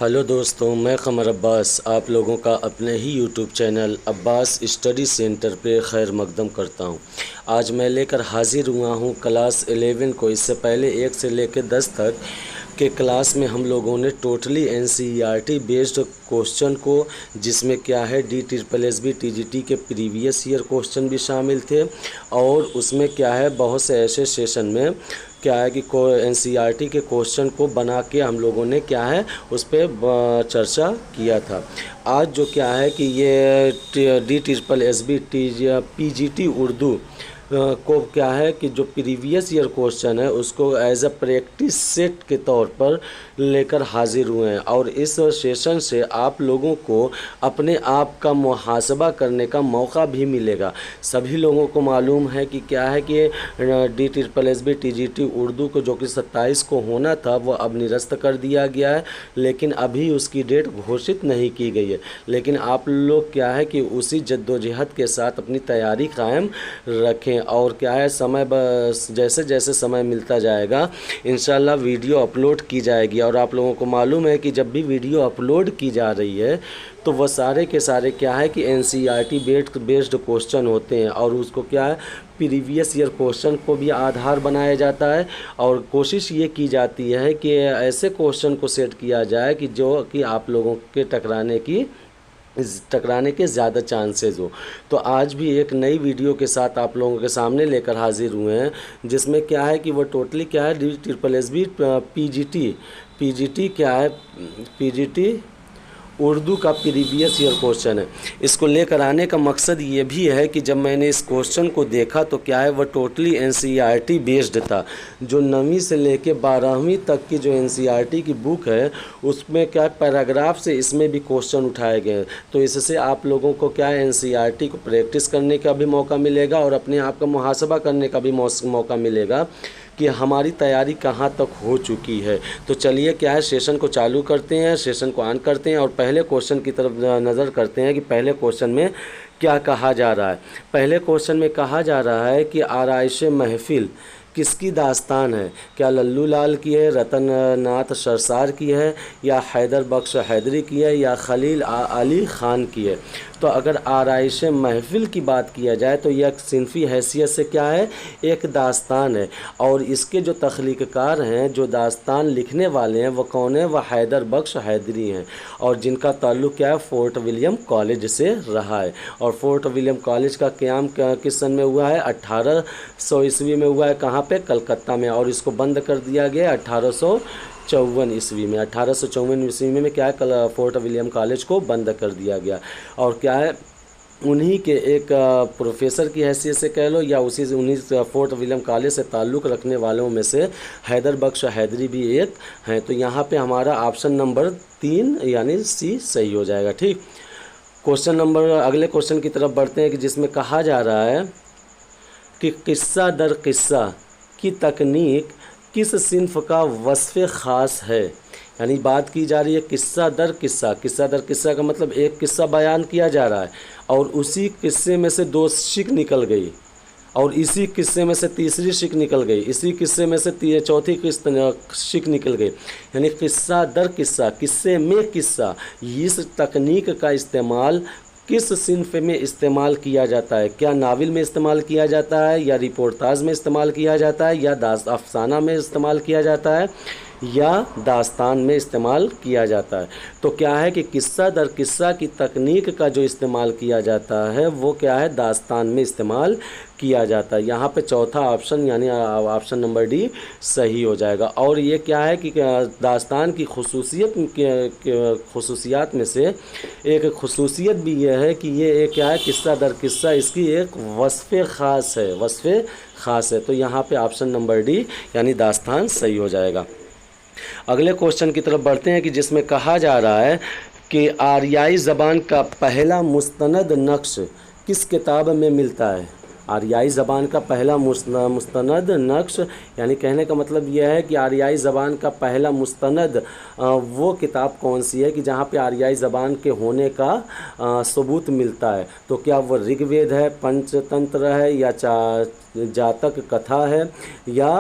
Hello दोस्तों, मैं क़मर अब्बास आप लोगों का अपने ही YouTube channel Abbas study centre पे खैर मकदम करता हूँ। आज मैं लेकर हाज़िर हुआ हूँ क्लास 11 को। इससे पहले 1 से लेकर 10 तक के क्लास में हम लोगों ने टोटली एनसीईआरटी बेस्ड क्वेश्चन को, जिसमें क्या है DSSB TGT के प्रीवियस ईयर क्वेश्चन भी शामिल थे, और उसमें क्या है बहुत से ऐसे सेशन में क्या है कि एनसीईआरटी के क्वेश्चन को बना के हम लोगों ने क्या है उस पर चर्चा किया था। आज जो क्या है कि ये DSSB PGT उर्दू को क्या है कि जो प्रीवियस ईयर क्वेश्चन है उसको एज अ प्रैक्टिस सेट के तौर पर लेकर हाजिर हुए हैं, और इस सेशन से आप लोगों को अपने आप का मुहासबा करने का मौका भी मिलेगा। सभी लोगों को मालूम है कि क्या है कि DSSB TGT उर्दू को जो कि 27 को होना था वो अब निरस्त कर दिया गया है, लेकिन अभी उसकी डेट घोषित नहीं की गई है। लेकिन आप लोग क्या है कि उसी जद्दोजहद के साथ अपनी तैयारी कायम रखें, और क्या है समय बस जैसे जैसे समय मिलता जाएगा इंशाल्लाह वीडियो अपलोड की जाएगी। और आप लोगों को मालूम है कि जब भी वीडियो अपलोड की जा रही है तो वह सारे के सारे क्या है कि एनसीईआरटी बेस्ड क्वेश्चन होते हैं, और उसको क्या है प्रीवियस ईयर क्वेश्चन को भी आधार बनाया जाता है, और कोशिश ये की जाती है कि ऐसे क्वेश्चन को सेट किया जाए कि जो कि आप लोगों के टकराने के ज़्यादा चांसेस हो। तो आज भी एक नई वीडियो के साथ आप लोगों के सामने लेकर हाजिर हुए हैं, जिसमें क्या है कि वो टोटली क्या है DSSB PGT क्या है PGT उर्दू का प्रीवियस ईयर क्वेश्चन है। इसको लेकर आने का मकसद ये भी है कि जब मैंने इस क्वेश्चन को देखा तो क्या है वह टोटली एनसीईआरटी बेस्ड था। जो 9वीं से लेके 12वीं तक की जो एनसीईआरटी की बुक है उसमें क्या पैराग्राफ से इसमें भी क्वेश्चन उठाए गए हैं। तो इससे आप लोगों को क्या है एनसीईआरटी को प्रैक्टिस करने का भी मौका मिलेगा, और अपने आप का मुहासबा करने का भी मौका मिलेगा कि हमारी तैयारी कहाँ तक हो चुकी है। तो चलिए क्या है सेशन को चालू करते हैं, सेशन को ऑन करते हैं, और पहले क्वेश्चन की तरफ नज़र करते हैं कि पहले क्वेश्चन में क्या कहा जा रहा है। पहले क्वेश्चन में कहा जा रहा है कि आराइश महफिल किसकी दास्तान है। क्या लल्लू लाल की है, रतन नाथ सरसार की है, या हैदर बख्श हैदरी की है, या खलील अली ख़ान की है। तो अगर आराइश महफिल की बात किया जाए तो यह सिनफी हैसियत से क्या है एक दास्तान है, और इसके जो तख्लीक़कार हैं, जो दास्तान लिखने वाले हैं, वो कौन है, वह हैदर बख्श हैदरी हैं, और जिनका ताल्लुक़ क्या है फोर्ट विलियम कॉलेज से रहा है। और फोर्ट विलियम कॉलेज का क़याम किस सन में हुआ है 1800 ईस्वी में हुआ है। कहाँ पे, कलकत्ता में, और इसको बंद कर दिया गया 1854 ईस्वी में। 1854 ईस्वी में क्या है फोर्ट विलियम कॉलेज को बंद कर दिया गया। और क्या है उन्हीं के एक प्रोफेसर की हैसियत से कह लो, या उन्हीं फोर्ट विलियम कॉलेज से ताल्लुक़ रखने वालों में से हैदर बख्श हैदरी भी एक हैं। तो यहाँ पे हमारा ऑप्शन नंबर 3 यानी सी सही हो जाएगा। ठीक, अगले क्वेश्चन की तरफ बढ़ते हैं कि जिसमें कहा जा रहा है कि किस्सा दर किस्सा की तकनीक किस सिन्फ का वस्फ़ ख़ास है। यानी बात की जा रही है किस्सा दर किस्सा का मतलब एक किस्सा बयान किया जा रहा है, और उसी किस्से में से 2 शिक निकल गई, और इसी किस्से में से तीसरी शिक निकल गई, इसी किस्से में से चौथी शिक निकल गई। यानी किस्सा दर किस्से में किस्सा, इस तकनीक का इस्तेमाल किस सिन्फ में इस्तेमाल किया जाता है। क्या नावल में इस्तेमाल किया जाता है, या रिपोर्टाज में इस्तेमाल किया जाता है, या अफसाना में इस्तेमाल किया जाता है, या दास्तान में इस्तेमाल किया जाता है। तो क्या है कि किस्सा दर किस्सा की तकनीक का जो इस्तेमाल किया जाता है वो क्या है दास्तान में इस्तेमाल किया जाता है। यहाँ पे चौथा ऑप्शन यानी ऑप्शन नंबर डी सही हो जाएगा। और ये क्या है कि दास्तान की खसूसियात में से एक खसूसियत भी यह है कि ये क्या है किस्सा दर किस्सा इसकी एक वस्फ़ ख़ास है। तो यहाँ पे ऑप्शन नंबर डी यानी दास्तान सही हो जाएगा। अगले क्वेश्चन की तरफ बढ़ते हैं कि जिसमें कहा जा रहा है कि आरियाई ज़बान का पहला मुस्तनद नक्श किस किताब में मिलता है। आरियाई ज़बान का पहला मुस्तनद नक्श यानी कहने का मतलब यह है कि आरियाई ज़बान का पहला मुस्तनद वो किताब कौन सी है कि जहाँ पे आरियाई ज़बान के होने का सबूत मिलता है। तो क्या वो ऋग्वेद है, पंचतंत्र है, या जातक कथा है, या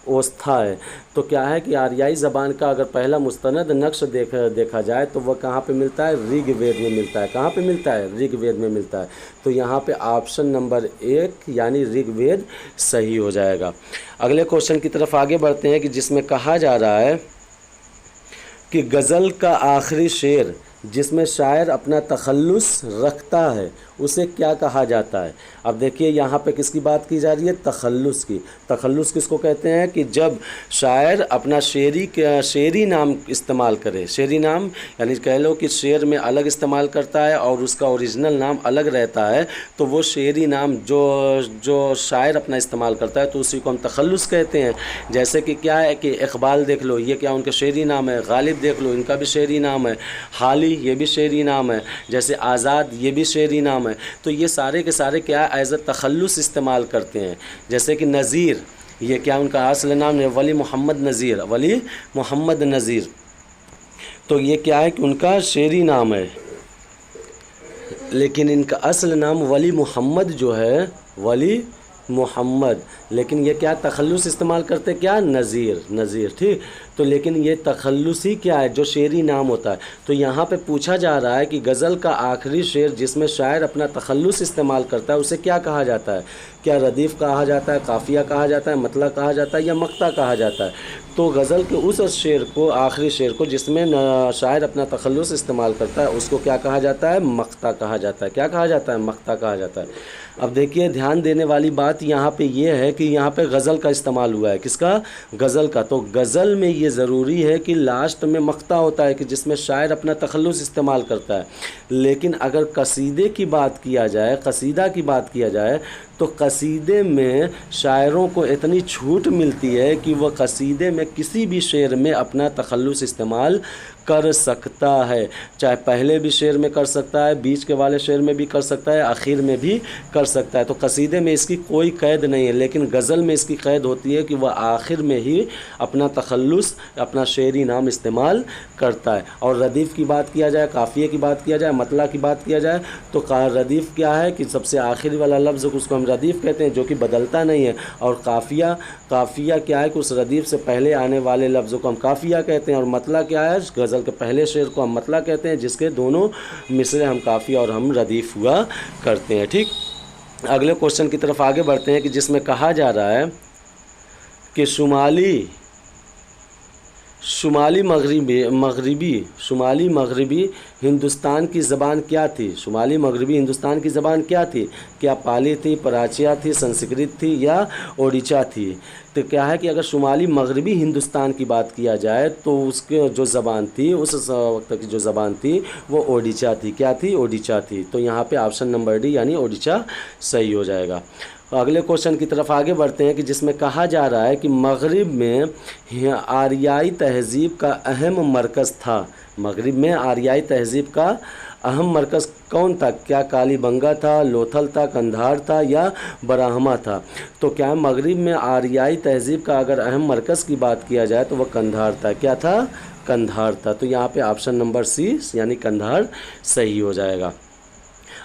ओस्था है। तो क्या है कि आर्याई ज़बान का अगर पहला मुस्तनद नक्श देखा जाए तो वह कहाँ पे मिलता है? ऋग्वेद में मिलता है। कहाँ पे मिलता है? ऋग्वेद में मिलता है। तो यहाँ पे ऑप्शन नंबर 1 यानी ऋग्वेद सही हो जाएगा। अगले क्वेश्चन की तरफ आगे बढ़ते हैं कि जिसमें कहा जा रहा है कि गज़ल का आखिरी शेर जिसमें शायर अपना तखल्लुस रखता है उसे क्या कहा जाता है? अब देखिए यहाँ पे किसकी बात की जा रही है? तखल्लुस की। तखल्लुस किसको कहते हैं? कि जब शायर अपना शेरी नाम इस्तेमाल करे। शेरी नाम यानी कह लो कि शेर में अलग इस्तेमाल करता है और उसका ओरिजिनल नाम अलग रहता है, तो वो शेरी नाम जो शायर अपना इस्तेमाल करता है तो उसी को हम तखल्लुस कहते हैं। जैसे कि क्या है कि इकबाल देख लो, ये क्या उनका शेरी नाम है। गालिब देख लो, इनका भी शेरी नाम है। हाली ये भी शेरी नाम है। जैसे आज़ाद ये भी शेरी नाम है। तो ये सारे के सारे क्या एज अ तखल्लुस इस्तेमाल करते हैं। जैसे कि नज़ीर, ये क्या उनका असल नाम है? वली मोहम्मद नज़ीर, वली मोहम्मद नज़ीर। तो ये क्या है कि उनका शेरी नाम है, लेकिन इनका असल नाम वली मोहम्मद जो है, वली मोहम्मद, लेकिन ये क्या तखल्लुस इस्तेमाल करते क्या? नज़ीर, नज़ीर। ठीक, तो लेकिन ये तखल्लुस ही क्या है? जो शेरी नाम होता है। तो यहाँ पे पूछा जा रहा है कि गज़ल का आखिरी शेर जिसमें शायर अपना तखल्लुस इस्तेमाल करता है उसे क्या कहा जाता है? क्या रदीफ़ कहा जाता है, काफ़िया कहा जाता है, मतला कहा जाता है, या मक्ता कहा जाता है? तो गज़ल के उस शेर को, आखिरी शेर को जिसमें शायर अपना तखल्लुस इस्तेमाल करता है उसको क्या कहा जाता है? मक्ता कहा जाता है। क्या कहा जाता है? मक्ता कहा जाता है। अब देखिए ध्यान देने वाली बात यहाँ पे ये है कि यहाँ पे गज़ल का इस्तेमाल हुआ है। किसका? गज़ल का। तो गज़ल में ये ज़रूरी है कि लास्ट में मक्ता होता है कि जिसमें शायर अपना तखल्लुस इस्तेमाल करता है। लेकिन अगर कसीदे की बात किया जाए, कसीदा की बात किया जाए, तो कसीदे में शायरों को इतनी छूट मिलती है कि वह कसीदे में किसी भी शेर में अपना तखल्लुस इस्तेमाल कर सकता है। चाहे पहले भी शेर में कर सकता है, बीच के वाले शेर में भी कर सकता है, आखिर में भी कर सकता है। तो कसीदे में इसकी कोई कैद नहीं है, लेकिन गज़ल में इसकी कैद होती है कि वह आखिर में ही अपना तखल्लुस, अपना शेरी नाम इस्तेमाल करता है। और रदीफ़ की बात किया जाए, काफ़िए की बात किया जाए, मतला की बात किया जाए, तो रदीफ़ क्या है कि सबसे आखिरी वाला लफ्ज़ उसको हम रदीफ़ कहते हैं, जो कि बदलता नहीं है। और काफ़िया क्या है कि उस रदीफ़ से पहले आने वाले लफ्ज़ों को हम काफ़िया कहते हैं। और मतला क्या है? गज़ल के पहले शेर को हम मतला कहते हैं, जिसके दोनों मिसरे हम काफ़िया और हम रदीफ़ हुआ करते हैं। ठीक, अगले क्वेश्चन की तरफ आगे बढ़ते हैं कि जिसमें कहा जा रहा है कि शुमाली मगरिबी हिंदुस्तान की ज़बान क्या थी? शुमाली मगरिबी हिंदुस्तान की ज़बान क्या थी? क्या पाली थी, पराचिया थी, संस्कृत थी, या ओडिशा थी? तो क्या है कि अगर शुमाली मगरिबी हिंदुस्तान की बात किया जाए तो उसके जो ज़बान थी, उस वक्त की जो ज़बान थी वो ओडिशा थी। क्या थी? ओडिशा थी। तो यहाँ पे ऑप्शन नंबर डी यानी ओडिशा सही हो जाएगा। अगले क्वेश्चन की तरफ आगे बढ़ते हैं कि जिसमें कहा जा रहा है कि मगरिब में आर्याई तहज़ीब का अहम मरकज़ था। मगरिब में आर्याई तहज़ीब का अहम मरकज़ कौन था? क्या कालीबंगा था, लोथल था, कंधार था, या बराहमा था? तो क्या है, मगरिब में आर्याई तहज़ीब का अगर अहम मरकज़ की बात किया जाए तो वह कंधार था। क्या था? कंधार था। तो यहाँ पे ऑप्शन नंबर सी यानी कंधार सही हो जाएगा।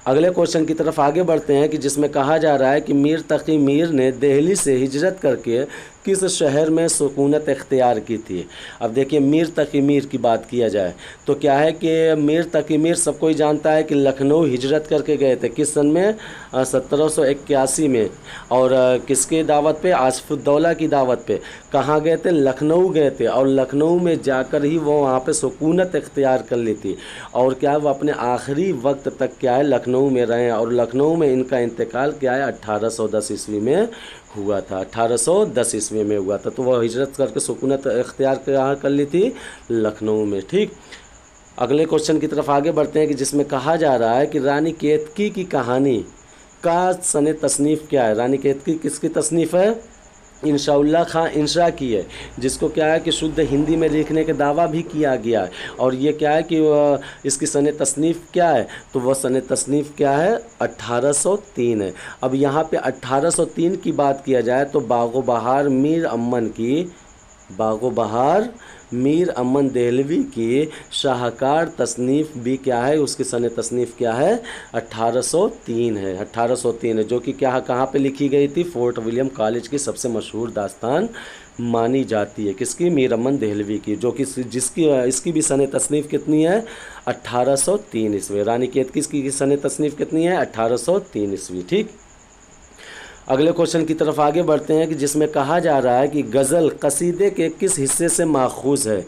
अगले क्वेश्चन की तरफ आगे बढ़ते हैं कि जिसमें कहा जा रहा है कि मीर तकी मीर ने दिल्ली से हिजरत करके किस शहर में सुकूनत इख्तियार की थी? अब देखिए मीर तकी मीर की बात किया जाए तो क्या है कि मीर तकी मीर सब कोई जानता है कि लखनऊ हिजरत करके गए थे। किस सन में? 1781 में। और किसके दावत पे? आसिफुद्दौला की दावत पे। कहाँ गए थे? लखनऊ गए थे। और लखनऊ में जाकर ही वो वहाँ पे सुकूनत इख्तियार कर ली थी। और क्या है, वो अपने आखिरी वक्त तक क्या है लखनऊ में रहे। और लखनऊ में इनका इंतकाल क्या है 1810 ईस्वी में हुआ था। 1810 ईस्वी में हुआ था। तो वह हिजरत करके सुकूनत इख्तियार कहाँ कर ली थी? लखनऊ में। ठीक, अगले क्वेश्चन की तरफ आगे बढ़ते हैं कि जिसमें कहा जा रहा है कि रानी केतकी की कहानी का सन तसनीफ़ क्या है? रानी केतकी किसकी तसनीफ़ है? इंशाउल्लाह खां इंशा की है, जिसको क्या है कि शुद्ध हिंदी में लिखने के दावा भी किया गया है। और ये क्या है कि इसकी सन तसनीफ़ क्या है? तो वह सन तसनीफ़ क्या है? 1803 है। अब यहाँ पे 1803 की बात किया जाए तो बागो बहार मीर अमन देहलवी की शाहकार तसनीफ़ भी क्या है? उसकी सन तसनीफ़ क्या है? 1803 है। 1803 है, जो कि क्या कहाँ पे लिखी गई थी? फोर्ट विलियम कॉलेज की सबसे मशहूर दास्तान मानी जाती है। किसकी? मीर अमन देहलवी की, जो कि जिसकी इसकी भी सन तसनीफ़ कितनी है? 1803 ईस्वी। रानी केतकी की सन तसनीफ़ कितनी है? 1803 ईस्वी। ठीक, अगले क्वेश्चन की तरफ आगे बढ़ते हैं कि जिसमें कहा जा रहा है कि गज़ल कसीदे के किस हिस्से से माखूज़ है।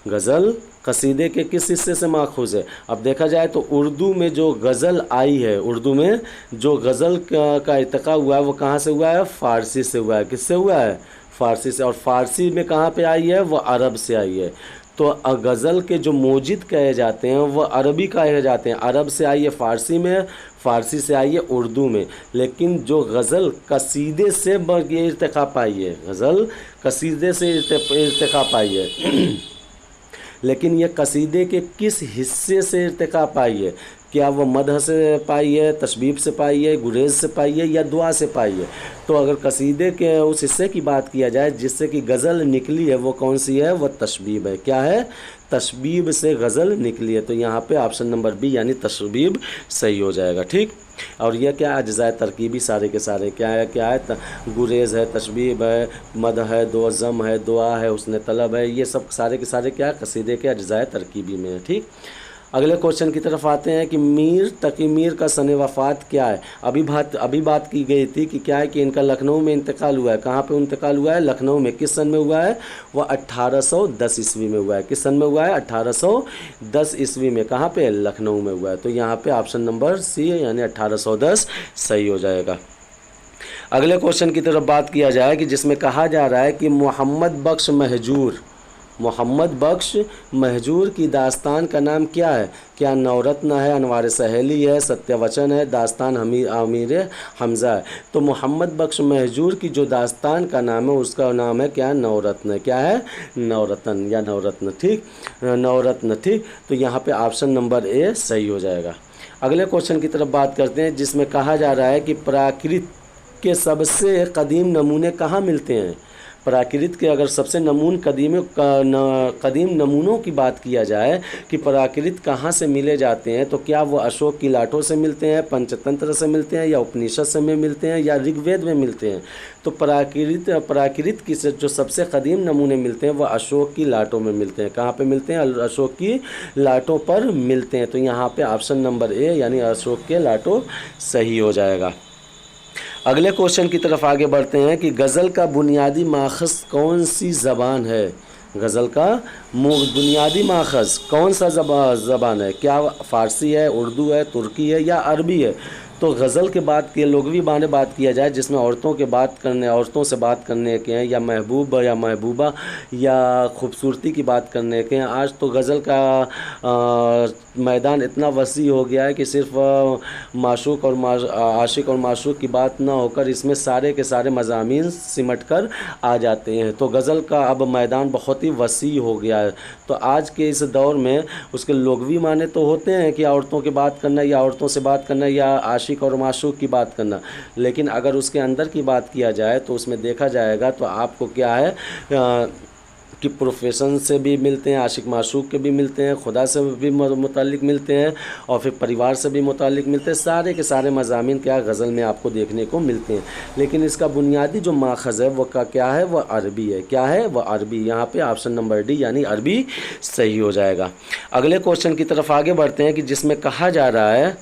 गज़ल कसीदे के किस हिस्से से माखूज़ है? अब देखा जाए तो उर्दू में जो गज़ल आई है, उर्दू में जो गज़ल का इर्तिक़ा हुआ है वो कहाँ से हुआ है? फ़ारसी से हुआ है। किससे हुआ है? फ़ारसी से। और फ़ारसी में कहाँ पे आई है? वो अरब से आई है। तो गज़ल के जो मोजिद कहे जाते हैं वो अरबी कहे जाते हैं। अरब से आई है फ़ारसी में, फ़ारसी से आई है उर्दू में। लेकिन जो गज़ल कसीदे से ये इर्तिक़ा पाई है, गज़ल कसीदे से इर्तिक़ा पाई है लेकिन ये कसीदे के किस हिस्से से इर्तिक़ा पाई है? क्या वो मदह से पाई है, तशबीब से पाई है, गुरेज से पाई है या दुआ से पाई है? तो अगर कसीदे के उस हिस्से की बात किया जाए जिससे कि गज़ल निकली है वो कौन सी है? वो तशबीब है। क्या है? तशबीब से गज़ल निकली है। तो यहाँ पे ऑप्शन नंबर बी यानी तशबीब सही हो जाएगा। ठीक, और यह क्या? अज्ज़ाए तरकीबी सारे के सारे क्या है? क्या है? गुरेज है, तशबीब है, मद है, दुअज़्ज़म है, दुआ है, हुस्न तलब है, ये सब सारे के सारे क्या? कसीदे के अज्ज़ाए तरकीबी में है। ठीक, अगले क्वेश्चन की तरफ आते हैं कि मीर तकी मीर का सन वफ़ात क्या है? अभी बात की गई थी कि क्या है कि इनका लखनऊ में इंतकाल हुआ है। कहाँ पे इंतकाल हुआ है? लखनऊ में। किस सन में हुआ है? वो 1810 ईस्वी में हुआ है। किस सन में हुआ है? 1810 ईस्वी में। कहाँ पे? लखनऊ में हुआ है। तो यहाँ पे ऑप्शन नंबर सी यानी 1810 सही हो जाएगा। अगले क्वेश्चन की तरफ बात किया जाए कि जिसमें कहा जा रहा है कि मोहम्मद बख्श महजूर की दास्तान का नाम क्या है? क्या नवरत्न है, अनवार सहेली है, सत्यवचन है, दास्तान अमीर हमज़ा है? तो मोहम्मद बख्श महजूर की जो दास्तान का नाम है उसका नाम है क्या? नवरत्न है। क्या है? नवरत्न या नवरत्न। ठीक, नवरत्न। ठीक, तो यहाँ पे ऑप्शन नंबर ए सही हो जाएगा। अगले क्वेश्चन की तरफ बात करते हैं जिसमें कहा जा रहा है कि प्राकृत के सबसे कदीम नमूने कहाँ मिलते हैं? प्राकृत के अगर सबसे कदीम नमूनों की बात किया जाए कि प्राकृत कहाँ से मिले जाते हैं, तो क्या वो अशोक की लाठों से मिलते हैं, पंचतंत्र से मिलते हैं, या उपनिषद से में मिलते हैं, या ऋग्वेद में मिलते हैं? तो प्राकृत की जो सबसे कदीम नमूने मिलते हैं वह अशोक की लाठों में मिलते हैं। कहाँ पे मिलते हैं? अशोक की लाठों पर मिलते हैं। तो यहाँ पे ऑप्शन नंबर ए यानी अशोक के लाठों सही हो जाएगा। अगले क्वेश्चन की तरफ आगे बढ़ते हैं कि गज़ल का बुनियादी माखज़ कौन सी ज़बान है? गज़ल का बुनियादी माखज़ कौन सा ज़बान है? क्या फ़ारसी है, उर्दू है, तुर्की है या अरबी है? तो गज़ल के बाद के लुग़वी माने बात किया जाए जिसमें औरतों से बात करने के हैं, या महबूब या महबूबा या ख़ूबसूरती की बात करने के हैं। आज तो गज़ल का मैदान इतना वसी हो गया है कि सिर्फ आशिक़ और माशूक़ की बात ना होकर इसमें सारे के सारे मज़ामीन सिमट कर आ जाते हैं। तो गज़ल का अब मैदान बहुत ही वसी हो गया है। तो आज के इस दौर में उसके लुग़वी माने तो होते हैं कि औरतों की बात करना या औरतों से बात करना या आशिक़ और माशूक़ की बात करना, लेकिन अगर उसके अंदर की बात किया जाए तो उसमें देखा जाएगा तो आपको क्या है कि प्रोफेशन से भी मिलते हैं, आशिक़ माशूक़ के भी मिलते हैं, खुदा से भी मुताल्लिक़ मिलते हैं और फिर परिवार से भी मुताल्लिक़ मिलते हैं। सारे के सारे मज़ामीन क्या गज़ल में आपको देखने को मिलते हैं। लेकिन इसका बुनियादी जो माखज़ है वो क्या है? वह अरबी है। क्या है? वह अरबी। यहाँ पे ऑप्शन नंबर डी यानी अरबी सही हो जाएगा। अगले क्वेश्चन की तरफ आगे बढ़ते हैं कि जिसमें कहा जा रहा है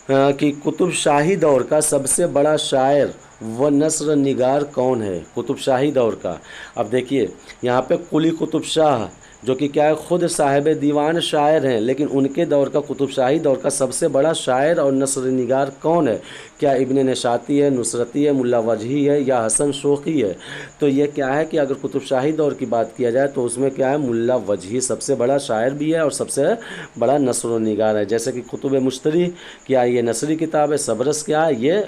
कि कुतुब शाही दौर का सबसे बड़ा शायर व नस्र निगार कौन है? कुतुब शाही दौर का। अब देखिए यहाँ पे कुली कुतुब शाह जो कि क्या है? खुद साहिब दीवान शायर हैं, लेकिन उनके दौर का कुतुब शाही दौर का सबसे बड़ा शायर और नस्र निगार कौन है? क्या इब्न नशाती है, नुसरती है, मुल्ला वजही है या हसन शौक़ी है? तो ये क्या है कि अगर कुतुब शाही दौर की बात किया जाए तो उसमें क्या है? मुल्ला वजही सबसे बड़ा शायर भी है और सबसे बड़ा नस्र निगार है। जैसे कि कुतुब मुश्तरी क्या ये नसरी किताब है, सबरस क्या है? ये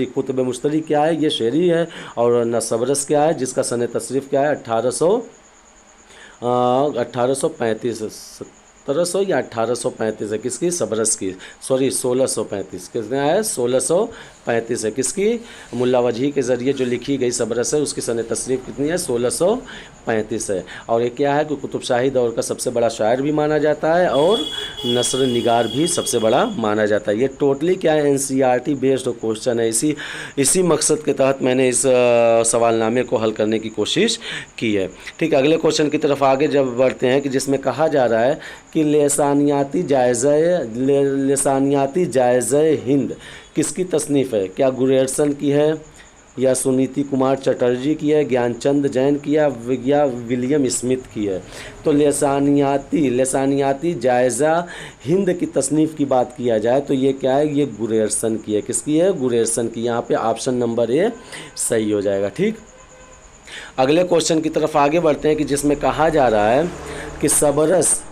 कुतुब मुश्तरी क्या है? ये शेरी है। और सबरस क्या है जिसका सन तशरीफ़ क्या है? 1835 1700 या 1835 है। किसकी? सबरस की। 1635 किसने है? 1635 है। किसकी? मुल्ला वजही के ज़रिए जो लिखी गई सबरस है उसकी सन तशरीफ़ कितनी है? 1635 है। और ये क्या है कि कुतुब शाही दौर का सबसे बड़ा शायर भी माना जाता है और नस्र निगार भी सबसे बड़ा माना जाता है। ये टोटली क्या है, एनसीईआरटी बेस्ड क्वेश्चन है। इसी मकसद के तहत मैंने इस सवालनामे को हल करने की कोशिश की है। ठीक है, अगले क्वेश्चन की तरफ आगे जब बढ़ते हैं कि जिसमें कहा जा रहा है कि लिसानियाती जायज़ा हिंद किसकी तसनीफ़ है? क्या गुरेरसन की है, या सुनीति कुमार चटर्जी की है, ज्ञानचंद जैन की है, या विलियम स्मिथ की है? तो लिसानियाती जायज़ा हिंद की तसनीफ़ की बात किया जाए तो ये क्या है, ये गुरेरसन की है। किसकी है? गुरेरसन की। यहाँ पे ऑप्शन नंबर ए सही हो जाएगा। ठीक, अगले क्वेश्चन की तरफ आगे बढ़ते हैं कि जिसमें कहा जा रहा है कि सबरस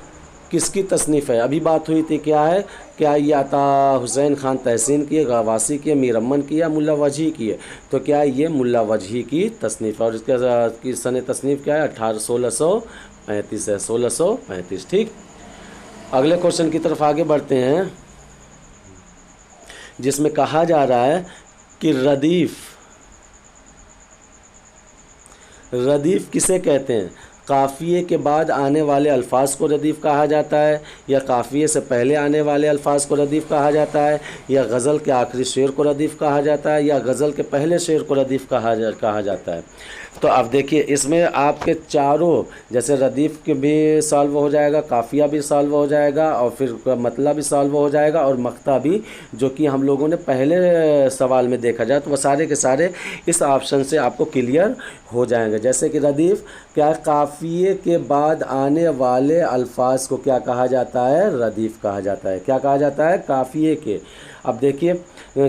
किसकी तसनीफ़ है? अभी बात हुई थी क्या है, क्या ये अता हुसैन ख़ान तहसीन की है, गवासी की है, मीर अमन की है, मुल्ला वजही की है? तो क्या ये मुल्ला वजही की तसनीफ़ है। और इसका सन तसनीफ़ क्या है? 1635 है, 1635। ठीक, अगले क्वेश्चन की तरफ आगे बढ़ते हैं जिसमें कहा जा रहा है कि रदीफ़ किसे कहते हैं? काफ़िए के बाद आने वाले अल्फाज को रदीफ़ कहा जाता है, या काफ़िए से पहले आने वाले अल्फाज को रदीफ़ कहा जाता है, या गज़ल के आखिरी शेर को रदीफ़ कहा जाता है, या गज़ल के पहले शेर को रदीफ़ कहा जाता है? तो अब देखिए इसमें आपके चारों, जैसे रदीफ़ के भी सॉल्व हो जाएगा, काफ़िया भी सॉल्व हो जाएगा, और फिर मतला भी सॉल्व हो जाएगा, और मक्ता भी, जो कि हम लोगों ने पहले सवाल में देखा जाए तो वह सारे के सारे इस ऑप्शन से आपको क्लियर हो जाएंगे। जैसे कि रदीफ़ क्या, काफ़िए के बाद आने वाले अल्फाज को क्या कहा जाता है? रदीफ़ कहा जाता है। क्या कहा जाता है? काफ़िए के। अब देखिए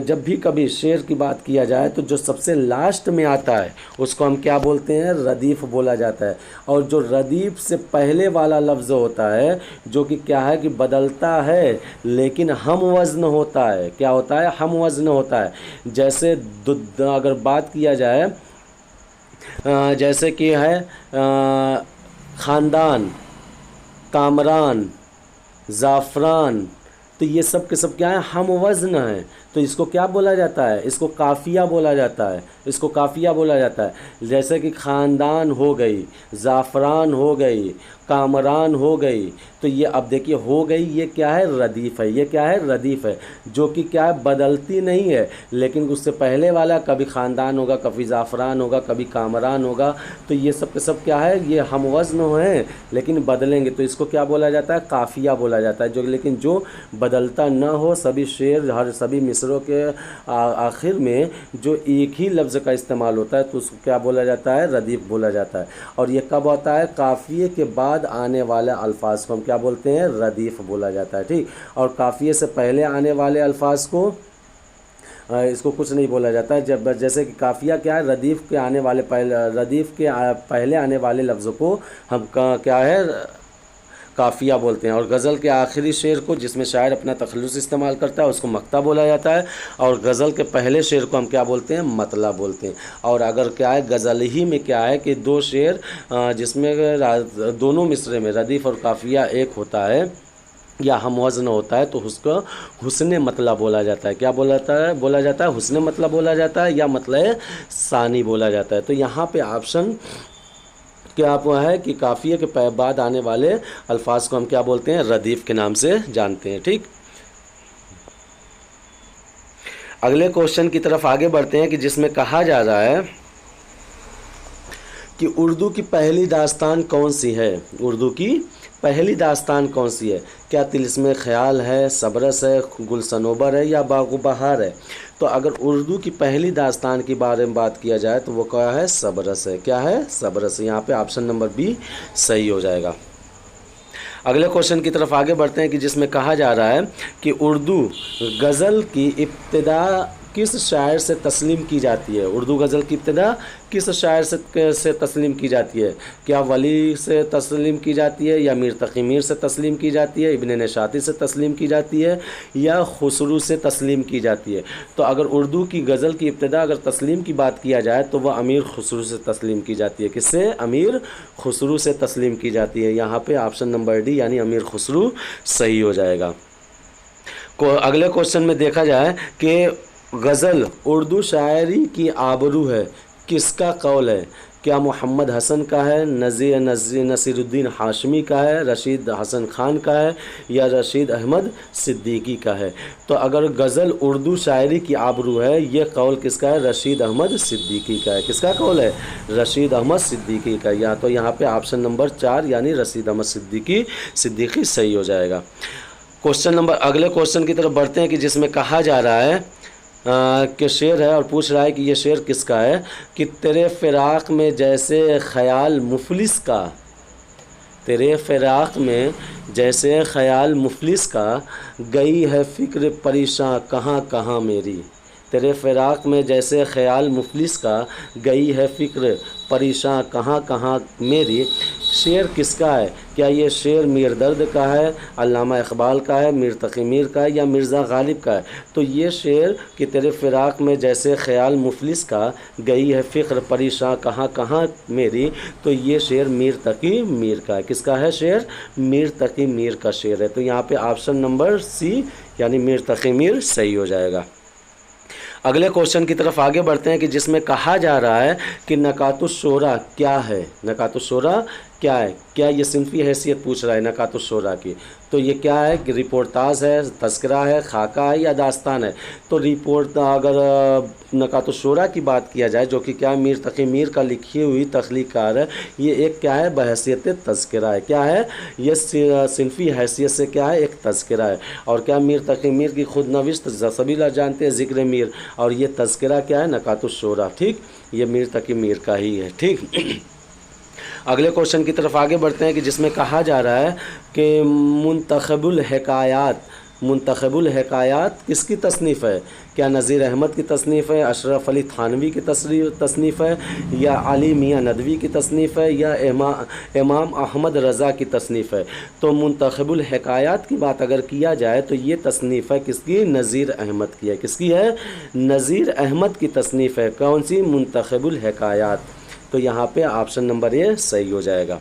जब भी कभी शेर की बात किया जाए तो जो सबसे लास्ट में आता है उसको हम क्या बोलते हैं? रदीफ़ बोला जाता है। और जो रदीफ़ से पहले वाला लफ्ज़ होता है, जो कि क्या है कि बदलता है लेकिन हम वज़न होता है। क्या होता है? हम वज़न होता है। जैसे अगर बात किया जाए जैसे कि है ख़ानदान, कामरान, ज़ाफ़रान, तो ये सब के सब क्या है? हम वज़न है। तो इसको क्या बोला जाता है? इसको काफ़िया बोला जाता है। इसको काफ़िया बोला जाता है। जैसे कि ख़ानदान हो गई, ज़ाफ़रान हो गई, कामरान हो गई, तो ये अब देखिए हो गई, ये क्या है? रदीफ़ है। ये क्या है? रदीफ़ है, जो कि क्या है? बदलती नहीं है, लेकिन उससे पहले वाला कभी ख़ानदान होगा, कभी ज़ाफ़रान होगा, कभी कामरान होगा, तो ये सब के सब क्या है? ये हम वज़न हैं लेकिन बदलेंगे, तो इसको क्या बोला जाता है? काफ़िया बोला जाता है। जो लेकिन जो बदलता ना हो, सभी शेर हर सभी मिसरों के आखिर में जो एक ही लफ्ज़ का इस्तेमाल होता है तो उसको क्या बोला जाता है? रदीफ़ बोला जाता है। और ये कब होता है? काफ़िए के बाद आने वाले अल्फाज को हम क्या बोलते हैं? रदीफ़ बोला जाता है। ठीक, और काफ़िए से पहले आने वाले अल्फाज को इसको कुछ नहीं बोला जाता है। जब जैसे कि काफ़िया क्या है? रदीफ़ के पहले आने वाले लफ्ज़ों को हम क्या है? काफ़िया बोलते हैं। और गज़ल के आखिरी शेर को, जिसमें शायर अपना तखल्लुस इस्तेमाल करता है, उसको मक्ता बोला जाता है। और गज़ल के पहले शेर को हम क्या बोलते हैं? मतला बोलते हैं। और अगर क्या है, गज़ल ही में क्या है कि दो शेर जिसमें दोनों मिसरे में रदीफ़ और काफ़िया एक होता है या हम वज़न होता है, तो उसको हुस्न मतला बोला जाता है। क्या बोला जाता है? हुस्न मतला बोला जाता है, या मतलब सानी बोला जाता है। तो यहाँ पे ऑप्शन क्या आप है कि काफ़िए के बाद आने वाले अल्फाज को हम क्या बोलते हैं? रदीफ़ के नाम से जानते हैं। ठीक, अगले क्वेश्चन की तरफ आगे बढ़ते हैं कि जिसमें कहा जा रहा है कि उर्दू की पहली दास्तान कौन सी है? उर्दू की पहली दास्तान कौन सी है? क्या तिलिस्मे ख़याल है, सबरस है, गुलसनोबर है, या बाग़ बहार है? तो अगर उर्दू की पहली दास्तान के बारे में बात किया जाए तो वो क्या है? सबरस है। क्या है? सबरस। यहाँ पे ऑप्शन नंबर बी सही हो जाएगा। अगले क्वेश्चन की तरफ आगे बढ़ते हैं कि जिसमें कहा जा रहा है कि उर्दू गज़ल की इब्तिदा किस शायर से तस्लीम की जाती है? उर्दू गज़ल की इब्तिदा किस शायर से तस्लीम की जाती है? क्या वली से तस्लीम की जाती है, या मीर तक़ी मीर से तस्लीम की जाती है, इब्न नशाती से तस्लीम की जाती है, या खुसरू से तस्लीम की जाती है? तो अगर उर्दू की गज़ल की इब्तिदा अगर तस्लीम की बात किया जाए तो वह अमीर खुसरू से तस्लीम की जाती है। किससे? अमीर खुसरू से तस्लीम की जाती है। यहाँ पे ऑप्शन नंबर डी यानी अमीर खुसरू सही हो जाएगा। अगले क्वेश्चन में देखा जाए कि गज़ल उर्दू शायरी की आबरू है, किसका कौल है? क्या मोहम्मद हसन का है, नसीरुद्दीन हाशमी का है, रशीद हसन खान का है या रशीद अहमद सिद्दीकी का है। तो अगर गज़ल उर्दू शायरी की आबरू है, ये कौल किसका है? रशीद अहमद सिद्दीकी का है। किसका कौल है? रशीद अहमद सिद्दीकी का। या तो यहाँ पे ऑप्शन नंबर 4 यानी रशीद अहमद सिद्दीकी सही हो जाएगा। क्वेश्चन नंबर, अगले क्वेश्चन की तरफ बढ़ते हैं कि जिसमें कहा जा रहा है कि शेर है और पूछ रहा है कि ये शेर किसका है कि तेरे फिराक में जैसे ख्याल मुफलिस का, तेरे फिराक में जैसे ख्याल मुफलिस का, गई है फ़िक्र परेशान कहाँ कहाँ मेरी। तेरे फिराक में जैसे ख्याल मुफलिस का, गई है फ़िक्र परेशान कहाँ कहाँ मेरी। शेर किसका है? क्या ये शेर मीर दर्द का है, अल्लामा इकबाल का है, मीर तक़ी मीर का है या मिर्ज़ा गालिब का है? तो ये शेर कि तेरे फिराक में जैसे ख्याल मुफलिस का, गई है फ़िक्र परेशान कहाँ कहाँ मेरी, तो ये शेर मीर तक़ी मीर का है। किसका है शेर? मीर तक़ी मीर का शेर है। तो यहाँ पे ऑप्शन नंबर सी यानी मीर तक़ी मीर सही हो जाएगा। अगले क्वेश्चन की तरफ आगे बढ़ते हैं कि जिसमें कहा जा रहा है कि नकातुश्शोरा क्या है। नकातुश्शोरा क्या है? क्या ये सिंफी हैसियत पूछ रहा है नकातुश्शोरा की। तो ये क्या है कि रिपोर्टाज है, तस्करा है, खाका है या दास्तान है। तो रिपोर्ट, अगर नकातुश्शोरा की बात किया जाए जो कि क्या है मीर तक़ी मीर का लिखी हुई तख्लीकार है, ये एक क्या है बहैसियत तज़किरा है। क्या है ये? सिंफी हैसियत से क्या है एक तज़किरा है। और क्या मीर तक़ी मीर की खुद नविश्त सभी लोग जानते हैं ज़िक्र मीर, और ये तज़किरा क्या है नकातुश्शोरा। ठीक, ये मीर तक़ी मीर का ही है। ठीक, अगले क्वेश्चन की तरफ आगे बढ़ते हैं कि जिसमें कहा जा रहा है कि मुंतखबुल हिकायात किसकी तसनीफ़ है? क्या नज़ीर अहमद की तसनीफ़ है, अशरफ अली थानवी की तसनीफ़ है या अली मियाँ नदवी की तसनीफ़ है या इमाम अहमद रज़ा की तसनीफ़ है? तो मुंतखबुल हिकायात की बात अगर किया जाए तो ये तसनीफ़ है किसकी? नज़ीर अहमद की है। किसकी है? नज़ीर अहमद की तसनीफ़ है। कौन सी? मुंतखबुल हिकायात। तो यहाँ पे ऑप्शन नंबर ए सही हो जाएगा।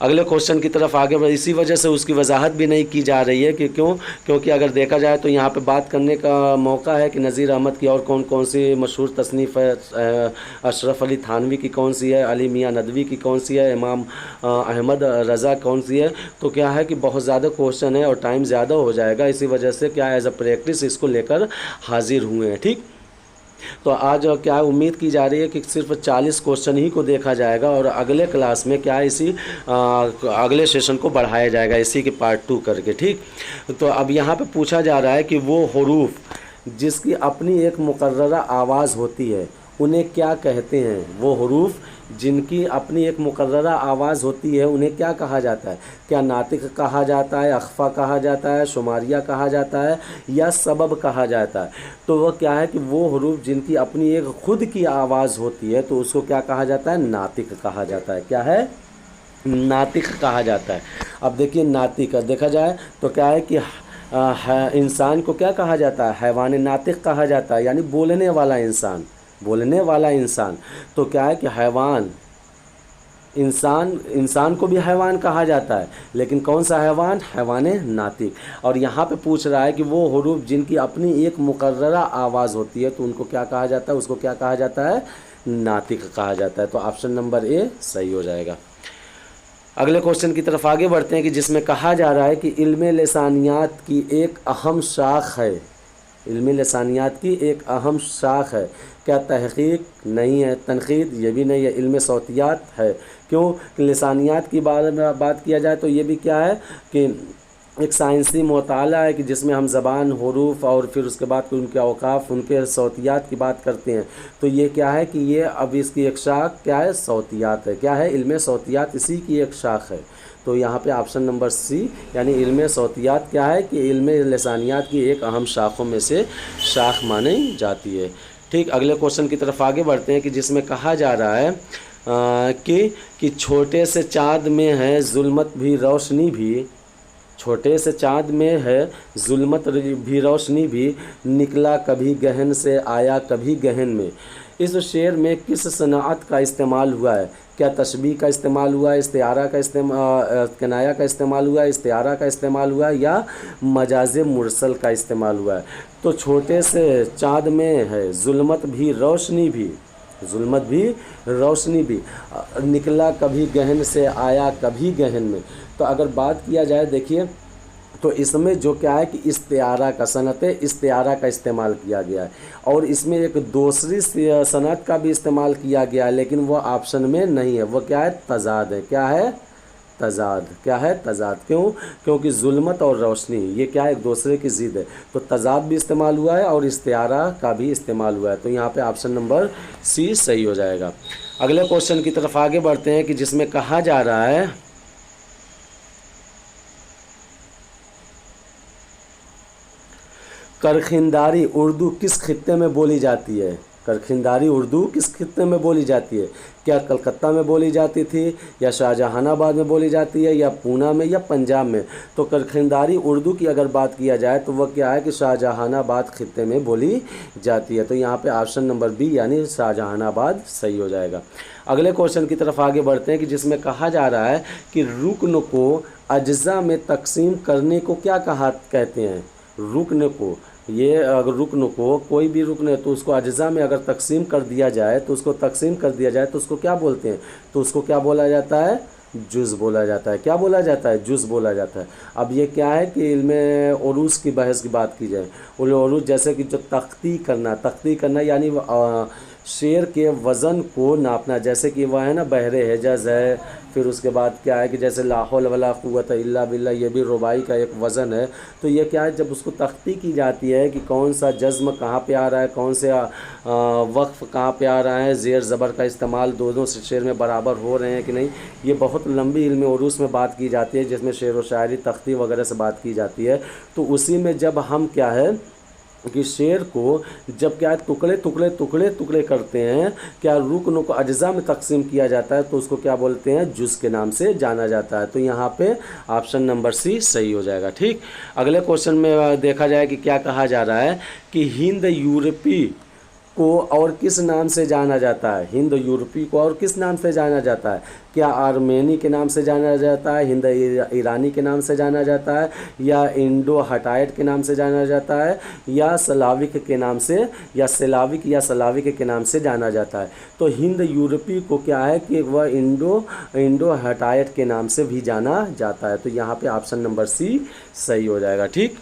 अगले क्वेश्चन की तरफ आगे बढ़, इसी वजह से उसकी वजाहत भी नहीं की जा रही है कि क्यों, क्योंकि अगर देखा जाए तो यहाँ पे बात करने का मौका है कि नज़ीर अहमद की और कौन कौन सी मशहूर तसनीफ़ है, अशरफ अली थानवी की कौन सी है, अली मियाँ नदवी की कौन सी है, इमाम अहमद रज़ा कौन सी है। तो क्या है कि बहुत ज़्यादा क्वेश्चन है और टाइम ज़्यादा हो जाएगा, इसी वजह से क्या एज अ प्रैक्टिस इसको लेकर हाजिर हुए हैं। ठीक, तो आज क्या उम्मीद की जा रही है कि सिर्फ 40 क्वेश्चन ही को देखा जाएगा और अगले क्लास में क्या इसी अगले सेशन को बढ़ाया जाएगा इसी के पार्ट 2 करके। ठीक, तो अब यहाँ पे पूछा जा रहा है कि वो हरूफ जिसकी अपनी एक मुकर्ररा आवाज़ होती है उन्हें क्या कहते हैं? वो हरूफ जिनकी अपनी एक मुकर्ररा आवाज़ होती है उन्हें क्या कहा जाता है? क्या नातिक कहा जाता है, अख्फ़ा कहा जाता है, शुमारिया कहा जाता है या सबब कहा जाता है? तो वह क्या है कि वो हरूफ जिनकी अपनी एक खुद की आवाज़ होती है तो उसको क्या कहा जाता है? नातिक कहा जाता है। क्या है? नातिक कहा जाता है। अब देखिए नातिक देखा जाए तो क्या है कि इंसान को क्या कहा जाता है? हैवान नातिक कहा जाता है, यानी बोलने वाला इंसान, बोलने वाला इंसान। तो क्या है कि हैवान, इंसान को भी हैवान कहा जाता है, लेकिन कौन सा हैवान? हैवान नातिक। और यहाँ पे पूछ रहा है कि वो हरूफ जिनकी अपनी एक मुकर्ररा आवाज़ होती है तो उनको क्या कहा जाता है? उसको क्या कहा जाता है? नातिक कहा जाता है। तो ऑप्शन नंबर ए सही हो जाएगा। अगले क्वेश्चन की तरफ आगे बढ़ते हैं कि जिसमें कहा जा रहा है कि इल्म लिसानियात की एक अहम शाख है। इल्म लिसानियात की एक अहम शाख है। क्या तहक़ीक़? नहीं है। तनक़ीद? ये भी नहीं है। इल्म सौतियात है। क्यों? लिसानियात की बात किया जाए तो ये भी क्या है कि एक साइंसी मुताला है कि जिसमें हम ज़बान, हुरूफ और फिर उसके बाद उनके औकाफ़, उनके सौतियात की बात करते हैं। तो ये क्या है कि ये अब इसकी एक शाख क्या है? सौतियात है। क्या है? इल्म सौतियात इसी की एक शाख है। तो यहाँ पे ऑप्शन नंबर सी यानी इल्म सौतियात क्या है कि इल्म लिसानियात की एक अहम शाखों में से शाख मानी जाती है। ठीक, अगले क्वेश्चन की तरफ आगे बढ़ते हैं कि जिसमें कहा जा रहा है कि छोटे से चाँद में है जुल्मत भी रोशनी भी, छोटे से चाँद में है जुल्मत भी रोशनी भी, निकला कभी गहन से आया कभी गहन में। इस शेर में किस सनाअत का इस्तेमाल हुआ है? क्या तशबीह का इस्तेमाल हुआ है, इस्तिआरा का किनाया का इस्तेमाल हुआ है, इस्तिआरा का इस्तेमाल हुआ है या मजाज मुरसल का इस्तेमाल हुआ है? तो छोटे से चाँद में है जुल्मत भी रोशनी भी, जुल्मत भी रोशनी भी, निकला कभी गहन से आया कभी गहन में। तो अगर बात किया जाए देखिए, तो इसमें जो क्या है कि इस्तिआरा का, सनत इस्तिआरा का इस्तेमाल किया गया है, और इसमें एक दूसरी सनत का भी इस्तेमाल किया गया है, लेकिन वो ऑप्शन में नहीं है। वो क्या है? तजाद है। क्या है? तजाद। क्या है? तजाद। क्यों? क्योंकि जुल्मत और रोशनी ये क्या है? एक दूसरे की ज़िद है। तो तजाद भी इस्तेमाल हुआ है और इस्तिआरा का भी इस्तेमाल हुआ है। तो यहाँ पे ऑप्शन नंबर सी सही हो जाएगा। अगले क्वेश्चन की तरफ आगे बढ़ते हैं कि जिसमें कहा जा रहा है करखिंदारी उर्दू किस खित्ते में बोली जाती है? करखिंदारी उर्दू किस खित्ते में बोली जाती है? क्या कलकत्ता में बोली जाती थी, या शाहजहानाबाद में बोली जाती है, या पूना में, या पंजाब में? तो करखिंदारी उर्दू की अगर बात किया जाए तो वह क्या है कि शाहजहानाबाद खित्ते में बोली जाती है। तो यहाँ पे ऑप्शन नंबर बी यानी शाहजहानाबाद सही हो जाएगा। अगले क्वेश्चन की तरफ आगे बढ़ते हैं कि जिसमें कहा जा रहा है कि रुकन को अज्जा में तकसीम करने को क्या कहते हैं? रुकन को, ये अगर रुकन को, कोई भी रुकन है तो उसको अज्जा में अगर तकसीम कर दिया जाए तो उसको क्या बोलते हैं? तो उसको क्या बोला जाता है? जुज़ बोला जाता है। क्या बोला जाता है? जुज़ बोला जाता है। अब ये क्या है कि इल्म उरूस की बहस की बात की जाए, उरूस जैसे कि जो तख्ती करना यानी शेर के वज़न को नापना, जैसे कि वह है ना बहरे हिजज़ है, फिर उसके बाद क्या है कि जैसे ला हौल वला कुव्वत इल्ला बिल्लाह, ये भी रुबाई का एक वज़न है। तो ये क्या है, जब उसको तख्ती की जाती है कि कौन सा जज्म कहाँ पे आ रहा है, कौन से वक्फ़ कहाँ पे आ रहा है, ज़ेर ज़बर का इस्तेमाल दोनों से शेर में बराबर हो रहे हैं कि नहीं, ये बहुत लंबी इल्म उरूस में बात की जाती है, जिसमें शेर व शायरी तख्ती वगैरह से बात की जाती है। तो उसी में जब हम क्या है कि शेर को जब क्या टुकड़े करते हैं, क्या रुकन को अज्जा में तकसीम किया जाता है, तो उसको क्या बोलते हैं? जुज़ के नाम से जाना जाता है। तो यहाँ पे ऑप्शन नंबर सी सही हो जाएगा। ठीक, अगले क्वेश्चन में देखा जाए कि क्या कहा जा रहा है कि हिंद यूरोपी को और किस नाम से जाना जाता है? हिंद यूरोपी को और किस नाम से जाना जाता है? क्या आर्मेनी के नाम से जाना जाता है, हिंद ईरानी के नाम से जाना जाता है, या इंडो हटाइट के नाम से जाना जाता है, या स्लाविक के नाम से, या स्लाविक के नाम से जाना जाता है? तो हिंद यूरोपी को क्या है कि वह इंडो हटाइट के नाम से भी जाना जाता है। तो यहाँ पे ऑप्शन नंबर सी सही हो जाएगा। ठीक,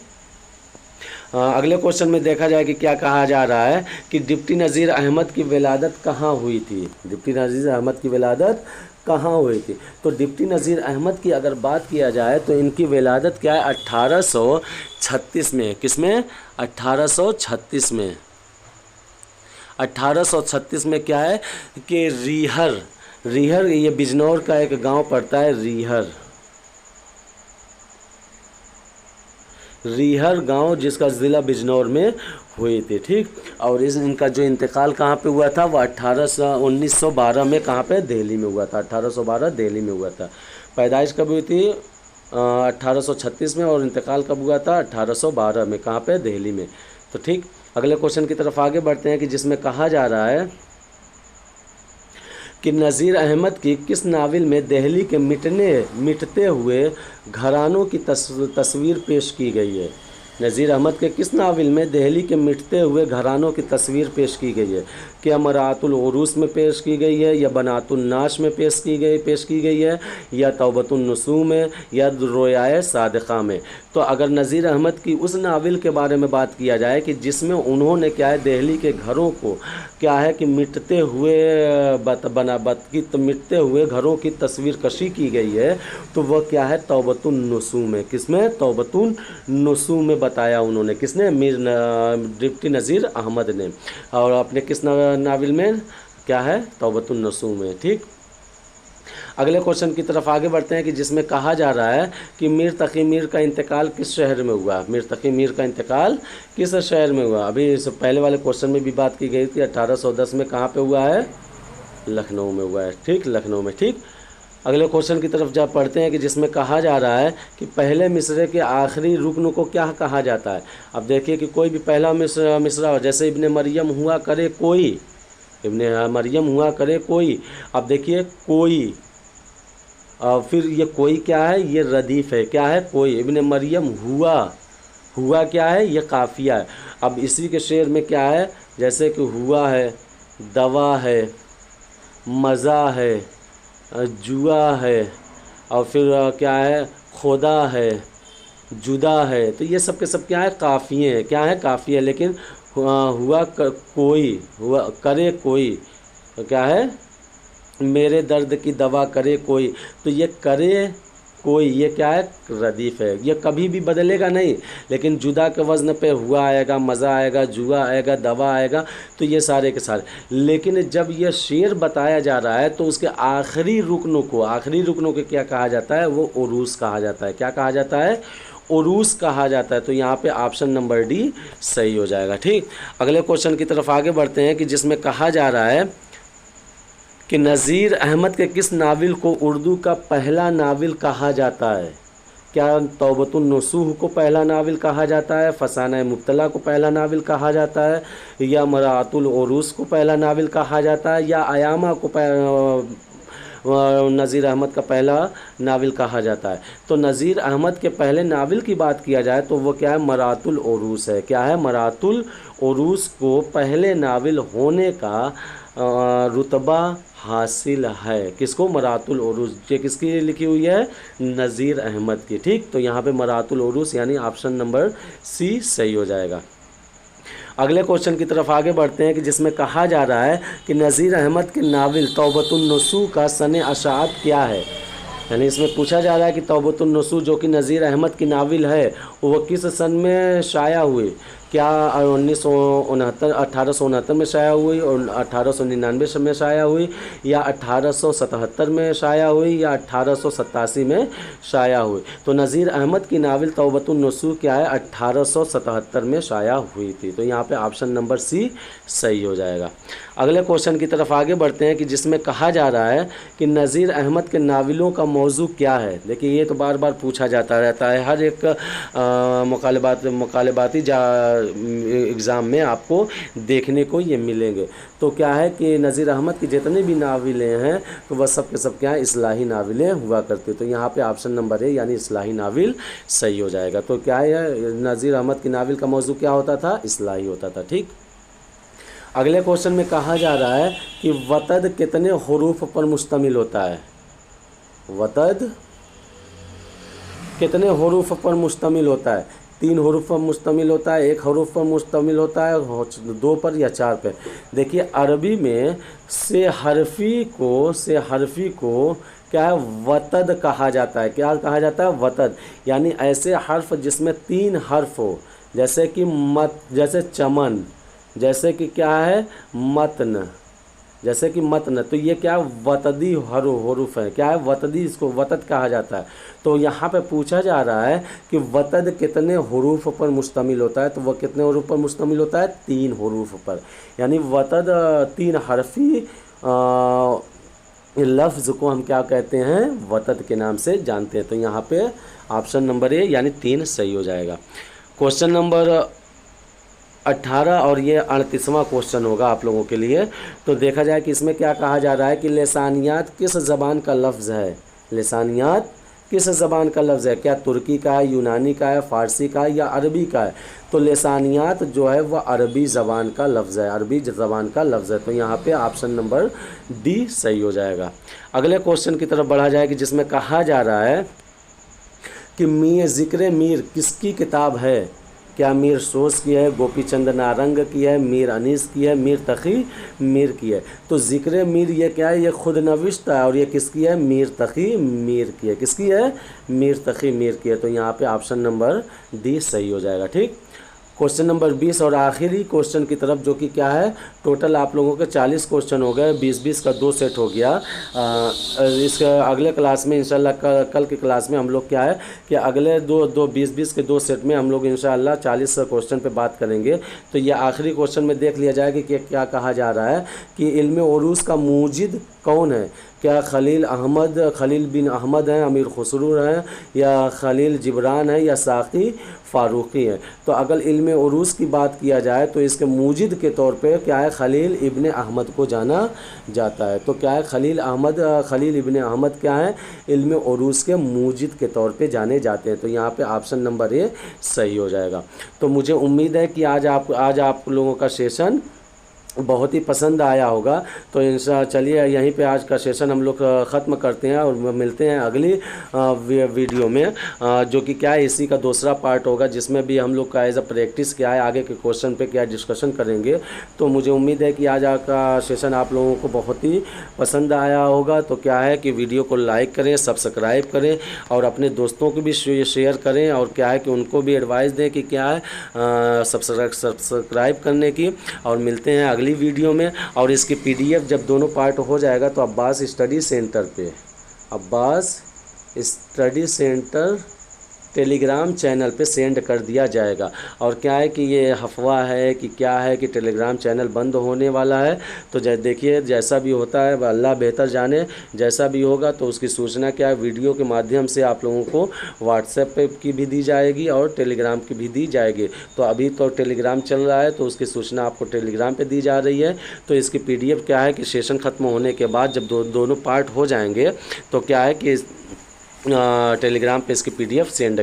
अगले क्वेश्चन में देखा जाए कि क्या कहा जा रहा है कि डिप्टी नज़ीर अहमद की विलादत कहाँ हुई थी? डिप्टी नज़ीर अहमद की विलादत कहाँ हुई थी? तो डिप्टी नज़ीर अहमद की अगर बात किया जाए तो इनकी विलादत क्या है? 1836 में। किसमें? 1836 में। 1836 में क्या है कि रीहर ये बिजनौर का एक गांव पड़ता है, रीहर गांव, जिसका ज़िला बिजनौर में हुई थी। ठीक, और इनका जो इंतकाल कहाँ पे हुआ था? वो 1912 में कहाँ पे? दिल्ली में हुआ था। 1812 दिल्ली में हुआ था। पैदाइश कब हुई थी? 1836 में, और इंतकाल कब हुआ था? 1812 में। कहाँ पे? दिल्ली में। तो ठीक, अगले क्वेश्चन की तरफ आगे बढ़ते हैं कि जिसमें कहा जा रहा है कि नज़ीर अहमद की किस नावल में दिल्ली के मिटते हुए घरानों की तस्वीर पेश की गई है? नज़ीर अहमद के किस नावल में दिल्ली के मिटते हुए घरानों की तस्वीर पेश की गई है? क्या मरातुल उरूस में पेश की गई है, या बनातुल नाश में पेश की गई है, या तौबतुन नुसूह में, या रोयाए सादिक़ा में? तो अगर नज़ीर अहमद की उस नावल के बारे में बात किया जाए कि जिसमें उन्होंने क्या है दिल्ली के घरों को क्या है कि मिटते हुए घरों की तस्वीर कशी की गई है, तो वह क्या है? तौबतुन नुसूह में। किसमें? तौबतुन नुसूह में बताया उन्होंने। किसने? डिप्टी नज़ीर अहमद ने। और अपने किस नावल में? क्या है? तौबतुन नुसूह में। ठीक, अगले क्वेश्चन की तरफ आगे बढ़ते हैं कि जिसमें कहा जा रहा है कि मीर तकी मीर का इंतकाल किस शहर में हुआ? मीर तकी मीर का इंतकाल किस शहर में हुआ? अभी इस पहले वाले क्वेश्चन में भी बात की गई थी। 1810 में कहाँ पे हुआ है? लखनऊ में हुआ है। ठीक, लखनऊ में। ठीक, अगले क्वेश्चन की तरफ जा पढ़ते हैं कि जिसमें कहा जा रहा है कि पहले मिसरे के आखिरी रुकन को क्या कहा जाता है? अब देखिए कि कोई भी पहला मिसरा जैसे इब्ने मरियम हुआ करे कोई, अब देखिए कोई, फिर ये कोई क्या है? ये रदीफ़ है। क्या है? कोई। इब्ने मरियम हुआ क्या है? ये काफ़िया है। अब इसी के शेर में क्या है? जैसे कि हुआ है, दवा है, मज़ा है, जुआ है, और फिर क्या है, खुदा है, जुदा है। तो ये सब के सब क्या है, काफ़िए हैं। क्या है, काफ़िए। लेकिन हुआ करे कोई, तो क्या है, मेरे दर्द की दवा करे कोई। तो ये करे कोई, ये क्या है, रदीफ़ है। ये कभी भी बदलेगा नहीं, लेकिन जुदा के वज़न पे हुआ आएगा, मज़ा आएगा, जुआ आएगा, दवा आएगा। तो ये सारे के सारे। लेकिन जब ये शेर बताया जा रहा है तो उसके आखिरी रुकनों को क्या कहा जाता है, वो उरूस कहा जाता है। क्या कहा जाता है, उरूस कहा जाता है। तो यहाँ पे ऑप्शन नंबर डी सही हो जाएगा। ठीक, अगले क्वेश्चन की तरफ आगे बढ़ते हैं कि जिसमें कहा जा रहा है कि नज़ीर अहमद के किस नावल को उर्दू का पहला नावल कहा जाता है। क्या तौबतुन नसूह को पहला नावल कहा जाता है, फसाना मुब्तला को पहला नावल कहा जाता है, या मरातुल उरूस को पहला नावल कहा जाता है, या अयामा को नज़ीर अहमद का पहला नावल कहा जाता है। तो नज़ीर अहमद के पहले नावल की बात किया जाए तो वो क्या है, मरातुल उरूस है। क्या है, मरातुल उरूस को पहले नावल होने का रुतबा हासिल है। किसको, मरातुल उरूस। ये किसकी लिखी हुई है, नज़ीर अहमद की। ठीक, तो यहाँ पे मरातुल उरूस यानी ऑप्शन नंबर सी सही हो जाएगा। अगले क्वेश्चन की तरफ आगे बढ़ते हैं कि जिसमें कहा जा रहा है कि नज़ीर अहमद के नावल तौबतुन नसूह का सने अशाअत क्या है। यानी इसमें पूछा जा रहा है कि तौबतुन नसूह जो कि नज़ीर अहमद की नावल है वो किस सन में शाया हुई। क्या 1869 में शाया हुई, और 1899 में शाया हुई, या 1877 में शाया हुई, या 1887 में शाया हुई। तो नज़ीर अहमद की नावल तौबतुन नसूह क्या है, 1877 में शाया हुई थी। तो यहाँ पे ऑप्शन नंबर सी सही हो जाएगा। अगले क्वेश्चन की तरफ आगे बढ़ते हैं कि जिसमें कहा जा रहा है कि नज़ीर अहमद के नावलों का मौजू क्या है। देखिए ये तो बार बार पूछा जाता रहता है, हर एक मुकालबाती एग्ज़ाम में आपको देखने को ये मिलेंगे। तो क्या है कि नज़ीर अहमद की जितने भी नावलें हैं तो वह सब के सब क्या है, इस्लाही नावलें हुआ करती। तो यहाँ पे ऑप्शन नंबर ए यानी इस्लाही नावल सही हो जाएगा। तो क्या है, नज़ीर अहमद की नावल का मौजू क्या होता था, इस्लाही होता था। ठीक, अगले क्वेश्चन में कहा जा रहा है कि वतद कितने हुरूफ पर मुश्तमिल होता है। वतद कितने हुरूफ पर मुश्तमिल होता है, 3 हुरूफ पर मुश्तमिल होता है, 1 हुरूफ पर मुश्तमिल होता है, 2 पर या 4 पर। देखिए अरबी में से हरफी को क्या है, वतद कहा जाता है। क्या कहा जाता है, वतद। यानी ऐसे हर्फ जिसमें 3 हर्फ हो, जैसे कि मत, जैसे चमन, जैसे कि क्या है, मतन, जैसे कि मतन। तो ये क्या वतदी हरूफ है। क्या है, वतदी, इसको वतद कहा जाता है। तो यहाँ पे पूछा जा रहा है कि वतद कितने हुरूफ पर मुश्तमिल होता है। तो वह कितने हुरूफ पर मुश्तमिल होता है, 3 हुरूफ पर। यानी वतद 3 हरफी लफ्ज़ को हम क्या कहते हैं, वतद के नाम से जानते हैं। तो यहाँ पे ऑप्शन नंबर ए यानी 3 सही हो जाएगा। क्वेश्चन नंबर 18 और ये 38वां क्वेश्चन होगा आप लोगों के लिए। तो देखा जाए कि इसमें क्या कहा जा रहा है कि लिसानियात किस ज़बान का लफ्ज़ है। लिसानियात किस ज़बान का लफ्ज़ है, क्या तुर्की का है, यूनानी का है, फ़ारसी का है, या अरबी का है। तो लिसानियात जो है वह अरबी ज़बान का लफ्ज़ है, अरबी ज़बान का लफ्ज़ है। तो यहाँ पे ऑप्शन नंबर डी सही हो जाएगा। अगले क्वेश्चन की तरफ बढ़ा जाए कि जिसमें कहा जा रहा है कि ज़िक्र मीर किसकी किताब है। क्या मीर सोस की है, गोपी चंद नारंग की है, मीर अनीस की है, मीर तकी मीर की है। तो ज़िक्र मीर ये क्या है, ये खुद नविश्त है, और ये किसकी है, मीर तकी मीर की है। किसकी है, मीर तकी मीर की है। तो यहाँ पे ऑप्शन नंबर डी सही हो जाएगा। ठीक, क्वेश्चन नंबर 20 और आखिरी क्वेश्चन की तरफ, जो कि क्या है, टोटल आप लोगों के 40 क्वेश्चन हो गए, 20-20 का 2 सेट हो गया। इस अगले क्लास में इंशाल्लाह कल की क्लास में हम लोग क्या है कि अगले 20-20 के 2 सेट में हम लोग इंशाल्लाह 40 क्वेश्चन पे बात करेंगे। तो ये आखिरी क्वेश्चन में देख लिया जाएगा कि क्या कहा जा रहा है कि इल्म उरूस का मूजिद कौन है। क्या खलील बिन अहमद हैं, अमीर खुसरू हैं, या खलील जिब्रान है, या साक़ी फ़ारूक़ी है। तो अगर इल्म उरूस की बात किया जाए तो इसके मूजिद के तौर पे क्या है, खलील इब्न अहमद को जाना जाता है। तो क्या है, खलील इब्न अहमद क्या है, इल्म उरूस के मूजिद के तौर पे जाने जाते हैं। तो यहाँ पे ऑप्शन नंबर ए सही हो जाएगा। तो मुझे उम्मीद है कि आज आप लोगों का सेशन बहुत ही पसंद आया होगा। तो चलिए यहीं पे आज का सेशन हम लोग ख़त्म करते हैं और मिलते हैं अगली वीडियो में, जो कि क्या है इसी का दूसरा पार्ट होगा, जिसमें भी हम लोग का एज अ प्रैक्टिस क्या है आगे के क्वेश्चन पे क्या डिस्कशन करेंगे। तो मुझे उम्मीद है कि आज का सेशन आप लोगों को बहुत ही पसंद आया होगा। तो क्या है कि वीडियो को लाइक करें, सब्सक्राइब करें और अपने दोस्तों को भी शेयर करें, और क्या है कि उनको भी एडवाइस दें कि क्या है सब्सक्राइब करने की। और मिलते हैं अगली वीडियो में। और इसकी पीडीएफ जब दोनों पार्ट हो जाएगा तो अब्बास स्टडी सेंटर पे, Abbas study centre Telegram channel पे सेंड कर दिया जाएगा। और क्या है कि ये अफवाह है कि क्या है कि टेलीग्राम चैनल बंद होने वाला है। तो देखिए जैसा भी होता है अल्लाह बेहतर जाने, जैसा भी होगा तो उसकी सूचना क्या है वीडियो के माध्यम से आप लोगों को व्हाट्सएप पे की भी दी जाएगी और टेलीग्राम की भी दी जाएगी। तो अभी तो टेलीग्राम चल रहा है तो उसकी सूचना आपको टेलीग्राम पे दी जा रही है। तो इसकी पीडीएफ क्या है कि सेशन ख़त्म होने के बाद जब दोनों पार्ट हो जाएंगे तो क्या है कि टेलीग्राम पे इसकी पीडीएफ सेंड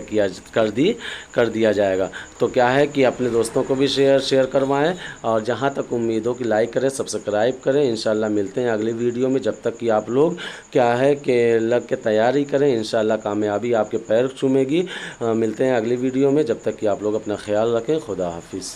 कर दिया जाएगा। तो क्या है कि अपने दोस्तों को भी शेयर करवाएं, और जहां तक उम्मीद हो कि लाइक करें, सब्सक्राइब करें। इंशाल्लाह मिलते हैं अगली वीडियो में। जब तक कि आप लोग क्या है कि लग के तैयारी करें, इंशाल्लाह कामयाबी आपके पैर चूमेगी। मिलते हैं अगली वीडियो में, जब तक कि आप लोग अपना ख्याल रखें। खुदा हाफिज़।